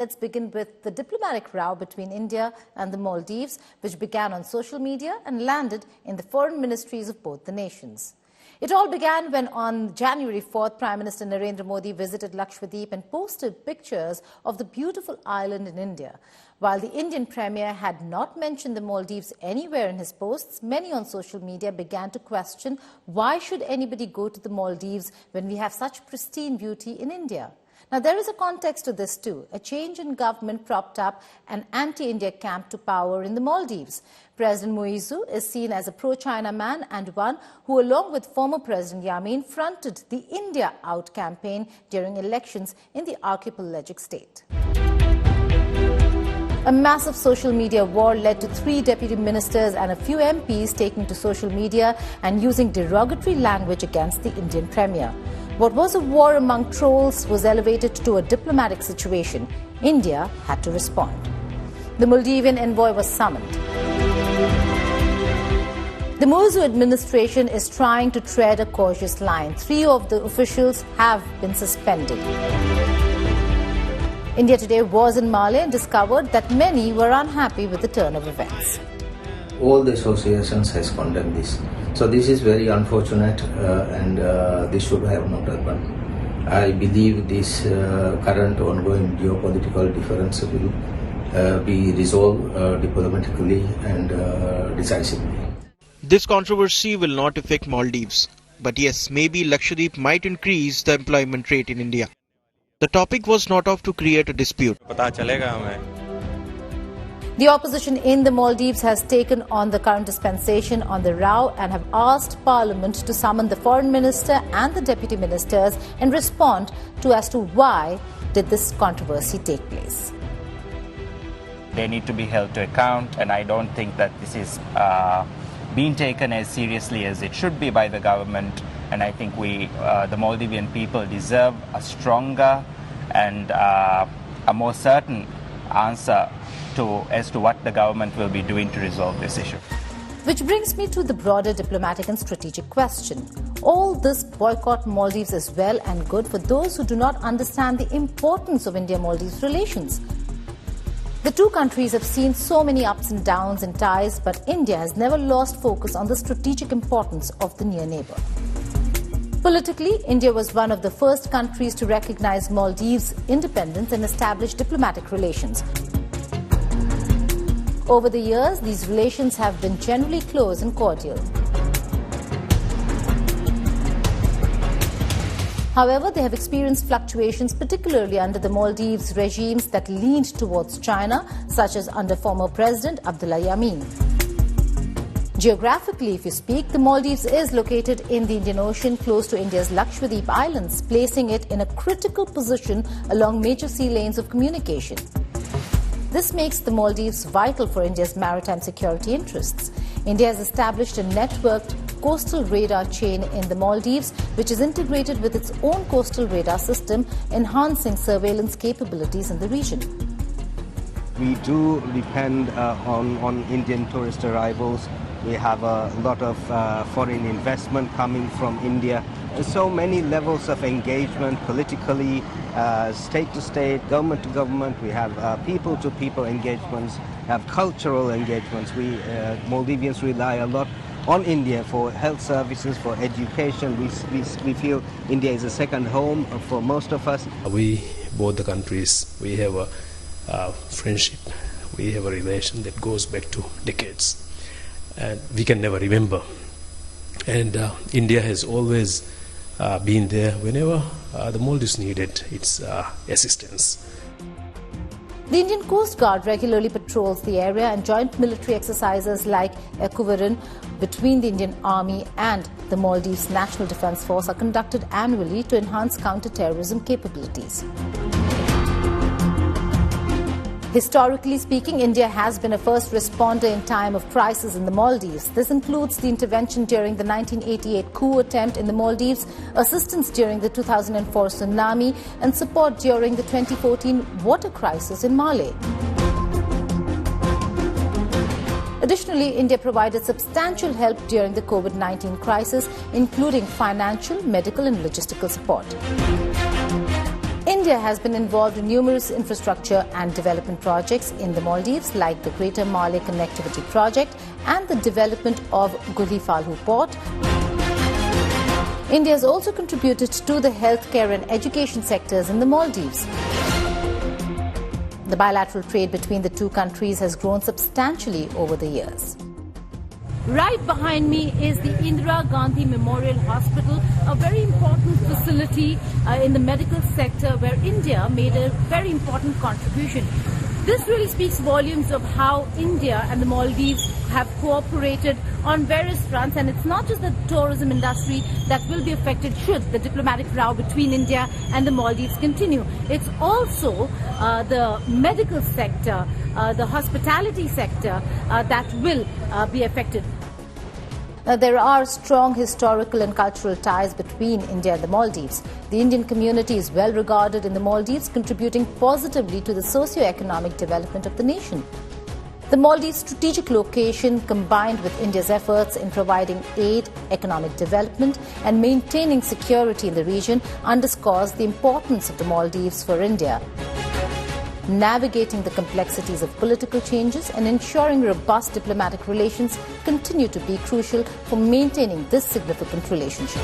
Let's begin with the diplomatic row between India and the Maldives, which began on social media and landed in the foreign ministries of both the nations. It all began when on January 4th, Prime Minister Narendra Modi visited Lakshadweep and posted pictures of the beautiful island in India. While the Indian Premier had not mentioned the Maldives anywhere in his posts, many on social media began to question why should anybody go to the Maldives when we have such pristine beauty in India. Now, there is a context to this too. A change in government propped up an anti-India camp to power in the Maldives. President Muizzu is seen as a pro-China man and one who, along with former President Yamin, fronted the India Out campaign during elections in the archipelagic state. A massive social media war led to 3 deputy ministers and a few MPs taking to social media and using derogatory language against the Indian Premier. What was a war among trolls was elevated to a diplomatic situation. India had to respond. The Maldivian envoy was summoned. The Muizzu administration is trying to tread a cautious line. 3 of the officials have been suspended. India Today was in Male and discovered that many were unhappy with the turn of events. All the associations has condemned this. So this is very unfortunate and this should have not happened. I believe this current ongoing geopolitical difference will be resolved diplomatically and decisively. This controversy will not affect Maldives, but yes, maybe Lakshadweep might increase the employment rate in India. The topic was not off to create a dispute. The opposition in the Maldives has taken on the current dispensation on the row and have asked Parliament to summon the foreign minister and the deputy ministers and respond to as to why did this controversy take place. They need to be held to account, and I don't think that this is being taken as seriously as it should be by the government. And I think the Maldivian people deserve a stronger and a more certain answer as to what the government will be doing to resolve this issue. Which brings me to the broader diplomatic and strategic question. All this boycott Maldives is well and good for those who do not understand the importance of India-Maldives relations. The 2 countries have seen so many ups and downs in ties, but India has never lost focus on the strategic importance of the near neighbour. Politically, India was one of the first countries to recognize Maldives' independence and establish diplomatic relations. Over the years, these relations have been generally close and cordial. However, they have experienced fluctuations, particularly under the Maldives regimes that leaned towards China, such as under former President Abdullah Yamin. Geographically, if you speak, the Maldives is located in the Indian Ocean close to India's Lakshadweep Islands, placing it in a critical position along major sea lanes of communication. This makes the Maldives vital for India's maritime security interests. India has established a networked coastal radar chain in the Maldives, which is integrated with its own coastal radar system, enhancing surveillance capabilities in the region. We do depend on Indian tourist arrivals. We have a lot of foreign investment coming from India. There's so many levels of engagement politically, state to state, government to government. We have people to people engagements, have cultural engagements. We Maldivians rely a lot on India for health services, for education. We feel India is a second home for most of us. We, both the countries, we have a friendship. We have a relation that goes back to decades. And we can never remember. And India has always been there whenever the Maldives needed its assistance. The Indian Coast Guard regularly patrols the area, and joint military exercises like Ekuvirin between the Indian Army and the Maldives National Defence Force are conducted annually to enhance counter-terrorism capabilities. Historically speaking, India has been a first responder in time of crisis in the Maldives. This includes the intervention during the 1988 coup attempt in the Maldives, assistance during the 2004 tsunami, and support during the 2014 water crisis in Male. Additionally, India provided substantial help during the COVID-19 crisis, including financial, medical and logistical support. In India has been involved in numerous infrastructure and development projects in the Maldives, like the Greater Malay Connectivity Project and the development of Guli Falhu Port. India has also contributed to the healthcare and education sectors in the Maldives. The bilateral trade between the two countries has grown substantially over the years. Right behind me is the Indira Gandhi Memorial Hospital, a very important facility in the medical sector where India made a very important contribution. This really speaks volumes of how India and the Maldives have cooperated on various fronts, and it's not just the tourism industry that will be affected should the diplomatic row between India and the Maldives continue. It's also the medical sector, the hospitality sector that will be affected. Now, there are strong historical and cultural ties between India and the Maldives. The Indian community is well regarded in the Maldives, contributing positively to the socio-economic development of the nation. The Maldives' strategic location, combined with India's efforts in providing aid, economic development and maintaining security in the region, underscores the importance of the Maldives for India. Navigating the complexities of political changes and ensuring robust diplomatic relations continue to be crucial for maintaining this significant relationship.